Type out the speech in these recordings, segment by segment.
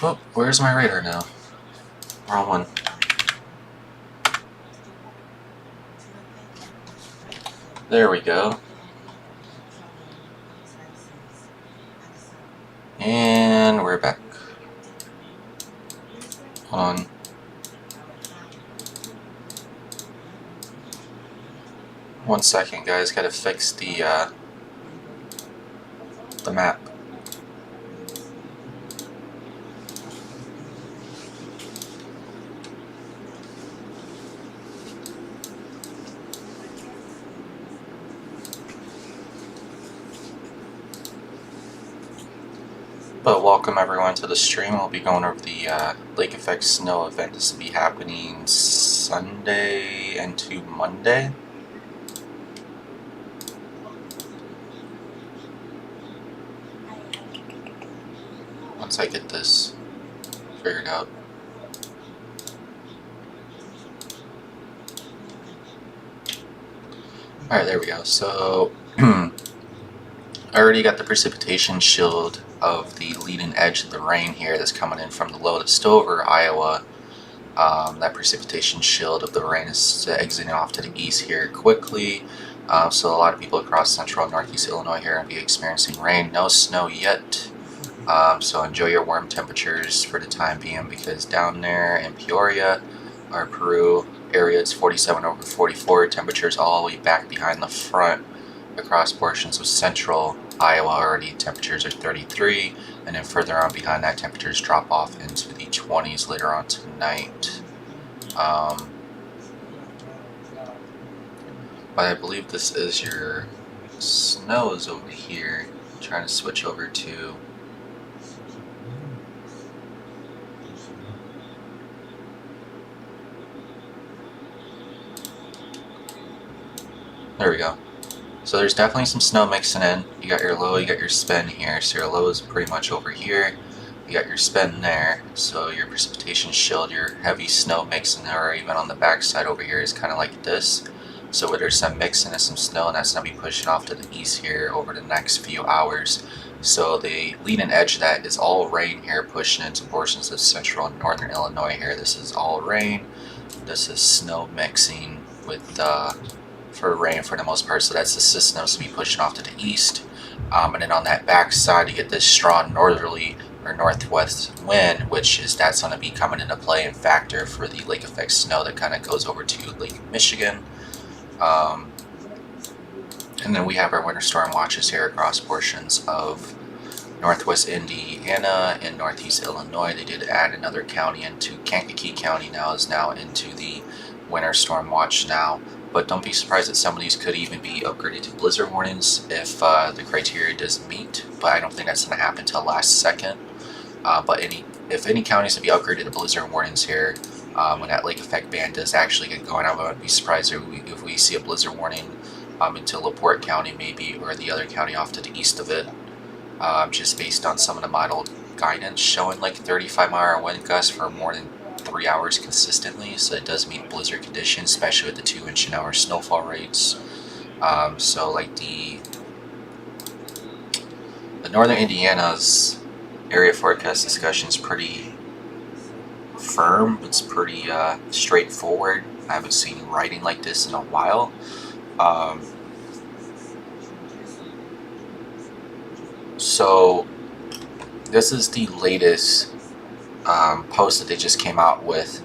Oh, where's my radar now? Wrong one. There we go. And we're back. Hold on. One second, guys. Gotta fix the map. But welcome everyone to the stream. We'll be going over the lake effect snow event. This will be happening Sunday into Monday. Once I get this figured out. Alright, there we go. So I already got the precipitation shield of the leading edge of the rain here that's coming in from the low that's still over Iowa. That precipitation shield of the rain is exiting off to the east here quickly. So a lot of people across central and northeast Illinois here will be experiencing rain. No snow yet. So enjoy your warm temperatures for the time being, because down there in Peoria or Peru area it's 47 over 44. Temperatures all the way back behind the front across portions of central Iowa already temperatures are 33, and then further on behind that temperatures drop off into the 20s later on tonight. But I believe this is your snows over here. I'm trying to switch over to there we go. So there's definitely some snow mixing in. You got your low, you got your spin here. So your low is pretty much over here. You got your spin there. So your precipitation shield, your heavy snow mixing there, or even on the backside over here is kind of like this. So where there's some mixing and some snow, and that's going to be pushing off to the east here over the next few hours. So the leading edge of that is all rain here, pushing into portions of central and northern Illinois here. This is all rain. This is snow mixing with for rain for the most part, so that's the system to be pushing off to the east. And then on that back side you get this strong northerly or northwest wind, that's going to be coming into play and factor for the lake effect snow that kind of goes over to Lake Michigan. And then we have our winter storm watches here across portions of northwest Indiana and northeast Illinois. They did add another county into Kankakee County is now into the winter storm watch now. But don't be surprised that some of these could even be upgraded to blizzard warnings if the criteria doesn't meet. But I don't think that's going to happen until last second. But if any counties to be upgraded to blizzard warnings here, when that lake effect ban does actually get going, I wouldn't be surprised if we see a blizzard warning into LaPorte County maybe, or the other county off to the east of it. Just based on some of the model guidance showing like 35-mile wind gusts for more than 3 hours consistently, so it does meet blizzard conditions, especially with the 2-inch-an-hour snowfall rates. So like the northern Indiana's area forecast discussion is pretty firm. It's pretty straightforward. I haven't seen writing like this in a while. So this is the latest post that they just came out with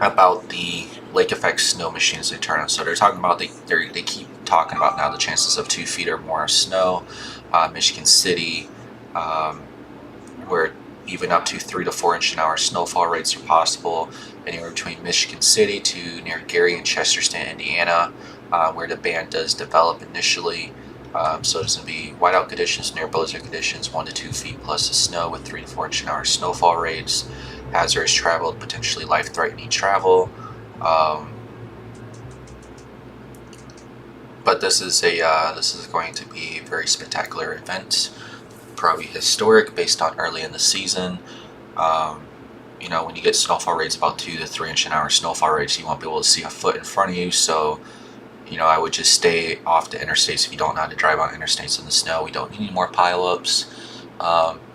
about the lake effect snow machines they turn on. So they're talking about they keep talking about now the chances of 2 feet or more of snow. Michigan City, where even up to 3 to 4 inch an hour snowfall rates are possible. Anywhere between Michigan City to near Gary and Chesterton, Indiana, where the band does develop initially. So there's going to be whiteout conditions, near blizzard conditions, 1 to 2 feet plus of snow with 3 to 4 inch an hour snowfall rates. Hazardous travel, potentially life-threatening travel. But this is going to be a very spectacular event, probably historic based on early in the season. You know, when you get snowfall rates about 2 to 3 inch an hour snowfall rates, you won't be able to see a foot in front of you. So, you know, I would just stay off the interstates if you don't know how to drive on interstates in the snow. We don't need any more pileups.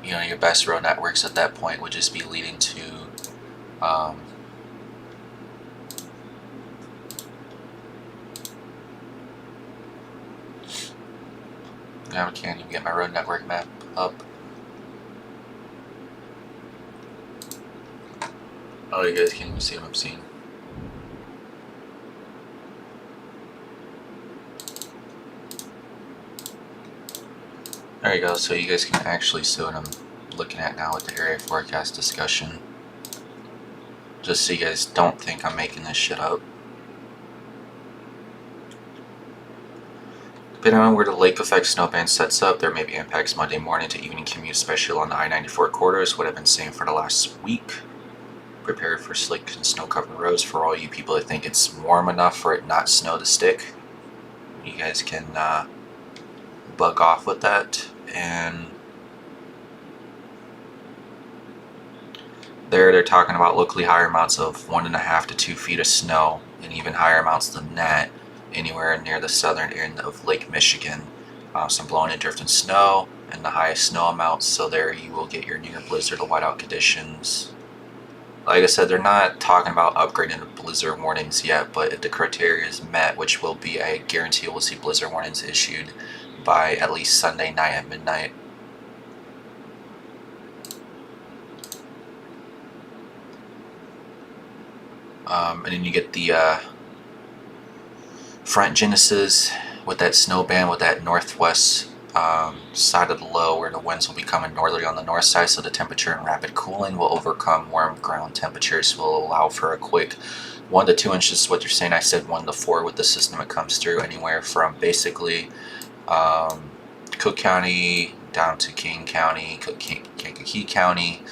your best road networks at that point would just be leading to now I can't even get my road network map up. Oh, you guys can't even see what I'm seeing. There you go, so you guys can actually see what I'm looking at now with the area forecast discussion. Just so you guys don't think I'm making this shit up. Depending on where the lake effect snowband sets up, there may be impacts Monday morning to evening commute, especially on the I-94 corridors. What I've been saying for the last week. Prepare for slick and snow-covered roads for all you people that think it's warm enough for it not snow to stick. You guys can bug off with that. And they're talking about locally higher amounts of 1.5 to 2 feet of snow, and even higher amounts than that anywhere near the southern end of Lake Michigan. Some blowing and drifting snow and the highest snow amounts, so there you will get your near blizzard or whiteout conditions. Like I said, they're not talking about upgrading to blizzard warnings yet, but if the criteria is met, which will be, I guarantee we'll see blizzard warnings issued by at least Sunday night at midnight. And then you get the front genesis with that snow band with that northwest side of the low where the winds will be coming northerly on the north side, so the temperature and rapid cooling will overcome warm ground temperatures, will allow for a quick 1 to 2 inches is what they're saying. I said 1 to 4 with the system. It comes through anywhere from basically Cook County down to King County, Kankakee County,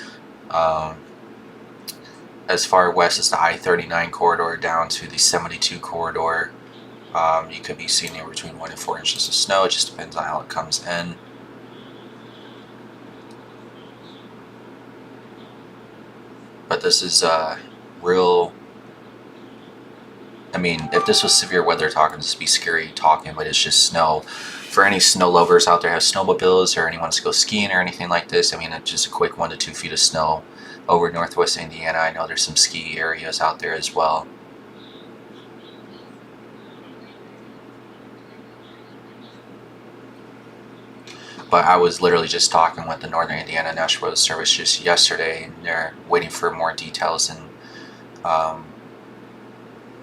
as far west as the I-39 corridor down to the 72 corridor. You could be seeing anywhere between 1 and 4 inches of snow. It just depends on how it comes in. But this is real. I mean, if this was severe weather talking, this would be scary talking, but it's just snow. For any snow lovers out there who have snowmobiles or anyone wants to go skiing or anything like this, I mean, it's just a quick 1 to 2 feet of snow over northwest Indiana. I know there's some ski areas out there as well. But I was literally just talking with the Northern Indiana National Weather Service just yesterday, and they're waiting for more details and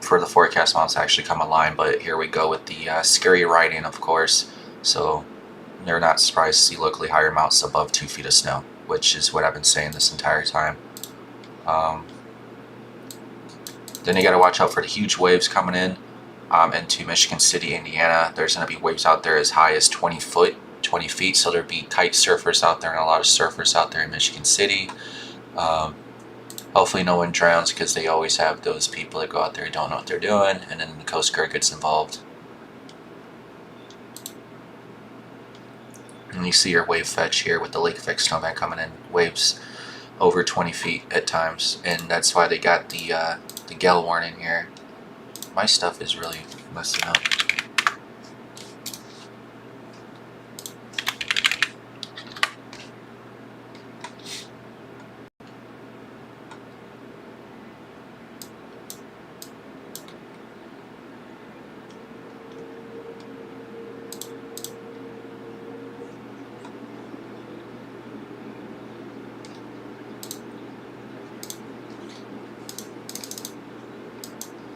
for the forecast models to actually come online. But here we go with the scary writing, of course. So they're not surprised to see locally higher amounts above 2 feet of snow, which is what I've been saying this entire time. Then you got to watch out for the huge waves coming in into Michigan City, Indiana. There's going to be waves out there as high as 20 feet, so there'll be kite surfers out there and a lot of surfers out there in Michigan City. Hopefully no one drowns, because they always have those people that go out there who don't know what they're doing, and then the Coast Guard gets involved. And you see your wave fetch here with the lake effect snowbank coming in, waves over 20 feet at times, and that's why they got the gale warning here. My stuff is really messing up.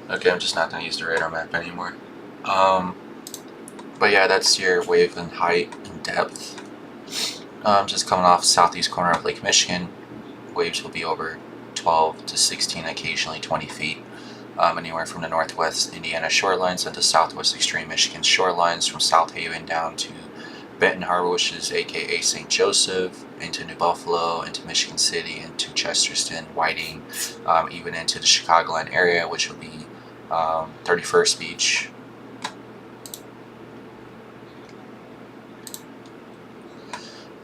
Okay, I'm just not going to use the radar map anymore. But yeah, that's your wave and height and depth. Just coming off southeast corner of Lake Michigan, waves will be over 12 to 16, occasionally 20 feet. Anywhere from the northwest Indiana shorelines into southwest extreme Michigan shorelines, from South Haven down to Benton Harbor, which is aka St. Joseph, into New Buffalo, into Michigan City, into Chesterton, Whiting, even into the Chicagoland area, which will be 31st Beach.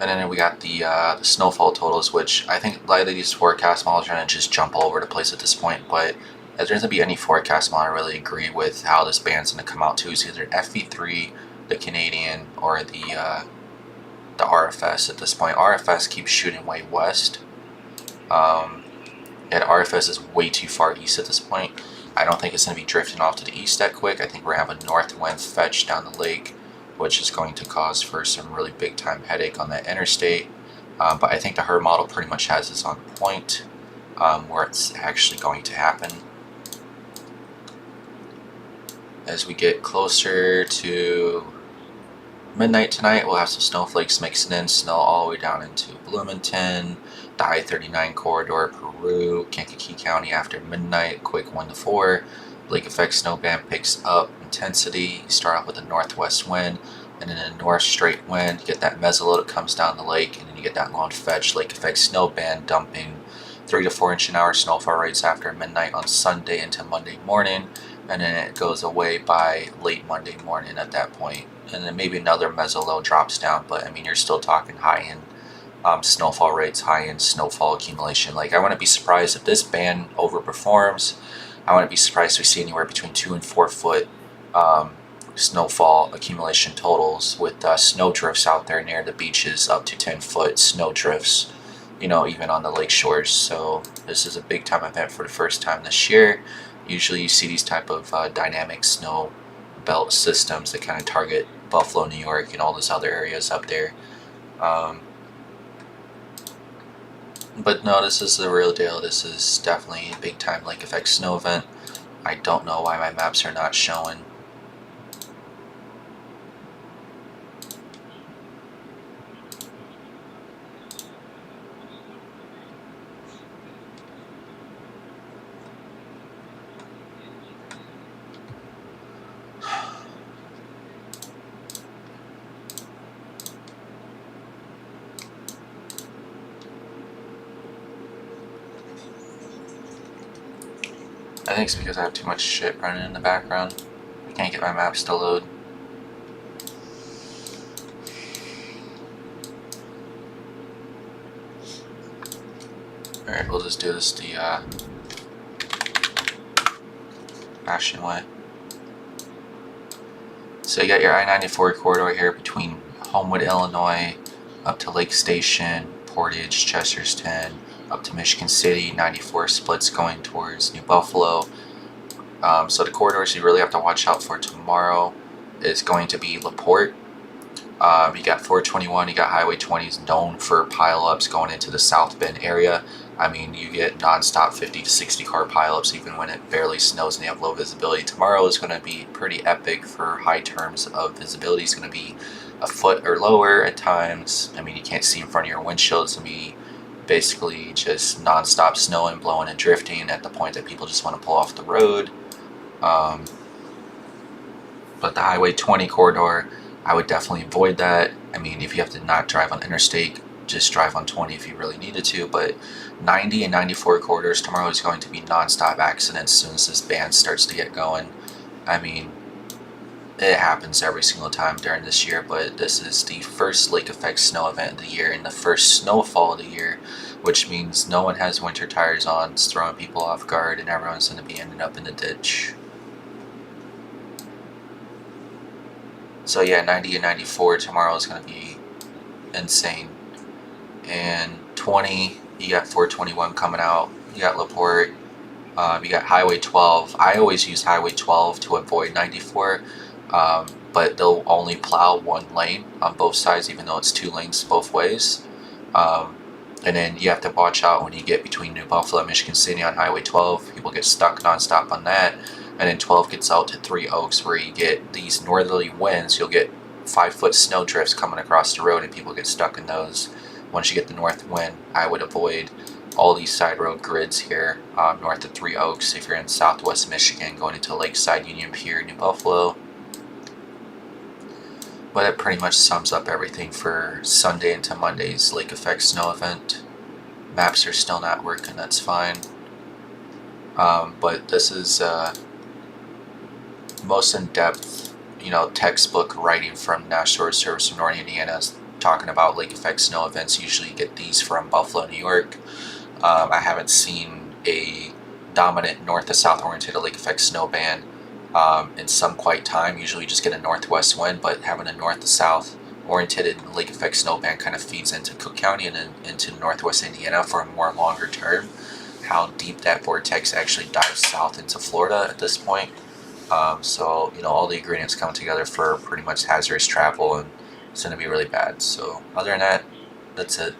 And then we got the snowfall totals, which I think likely these forecast models are going to just jump all over the place at this point. But if there's going to be any forecast model I really agree with how this band's going to come out to, is either FV3, the Canadian, or the the RFS at this point. RFS keeps shooting way west. Yeah, RFS is way too far east at this point. I don't think it's going to be drifting off to the east that quick. I think we're going to have a north wind fetch down the lake, which is going to cause for some really big time headache on that interstate. But I think the HER model pretty much has this on point where it's actually going to happen. As we get closer to midnight tonight, we'll have some snowflakes mixing in, snow all the way down into Bloomington, the I-39 corridor, Peru, Kankakee County after midnight, quick 1 to 4. Lake effect snow band picks up intensity. You start off with a northwest wind, and then a north straight wind. You get that mezzoload that comes down the lake, and then you get that long fetch lake effect snow band dumping 3 to 4 inch an hour snowfall rates after midnight on Sunday into Monday morning, and then it goes away by late Monday morning at that point. And then maybe another mezzoload drops down, but I mean, you're still talking high-end snowfall rates, high-end snowfall accumulation. Like, I wouldn't be surprised if this band overperforms. I wouldn't be surprised if we see anywhere between 2 and 4 foot snowfall accumulation totals, with snow drifts out there near the beaches up to 10 foot snow drifts, you know, even on the lake shores. So this is a big time event for the first time this year. Usually you see these type of dynamic snow belt systems that kind of target Buffalo, New York, and all those other areas up there. But no, this is the real deal. This is definitely a big time lake effect snow event. I don't know why my maps are not showing. I think it's because I have too much shit running in the background. I can't get my maps to load. Alright, we'll just do this the fashion way. So you got your I-94 corridor here between Homewood, Illinois, up to Lake Station, Portage, Chesterton, up to Michigan City. 94 splits going towards New Buffalo. So the corridors you really have to watch out for tomorrow is going to be LaPorte. You got 421, you got Highway 20s known for pileups going into the South Bend area. I mean, you get non-stop 50 to 60 car pileups even when it barely snows and they have low visibility. Tomorrow is going to be pretty epic for high terms of visibility. It's going to be a foot or lower at times. I mean, you can't see in front of your windshield. It's going to be basically just non-stop snowing, blowing, and drifting at the point that people just want to pull off the road. But the Highway 20 corridor, I would definitely avoid that. I mean, if you have to not drive on interstate, just drive on 20 if you really needed to. But 90 and 94 corridors tomorrow is going to be non-stop accidents as soon as this band starts to get going. I mean, it happens every single time during this year, but this is the first lake effect snow event of the year and the first snowfall of the year, which means no one has winter tires on. It's throwing people off guard, and everyone's going to be ending up in the ditch. So yeah, 90 and 94 tomorrow is going to be insane. And 20, you got 421 coming out. You got LaPorte. You got Highway 12. I always use Highway 12 to avoid 94, but they'll only plow one lane on both sides, even though it's 2 lanes both ways. And then you have to watch out when you get between New Buffalo and Michigan City on Highway 12. People get stuck nonstop on that. And then 12 gets out to 3 Oaks, where you get these northerly winds. You'll get 5-foot snow drifts coming across the road, and people get stuck in those. Once you get the north wind, I would avoid all these side road grids here north of 3 Oaks if you're in southwest Michigan going into Lakeside, Union Pier, New Buffalo. But it pretty much sums up everything for Sunday into Monday's lake effect snow event. Maps are still not working, that's fine. But this is most in-depth, textbook writing from National Forest Service of Northern Indiana, talking about lake effect snow events. Usually you get these from Buffalo, New York. I haven't seen a dominant north to south oriented lake effect snow band in some quite time. Usually you just get a northwest wind, but having a north to south oriented lake effect snow band kind of feeds into Cook County and then into northwest Indiana for a more longer term. How deep that vortex actually dives south into Florida at this point. So, all the ingredients come together for pretty much hazardous travel, and it's going to be really bad. So, other than that, that's it.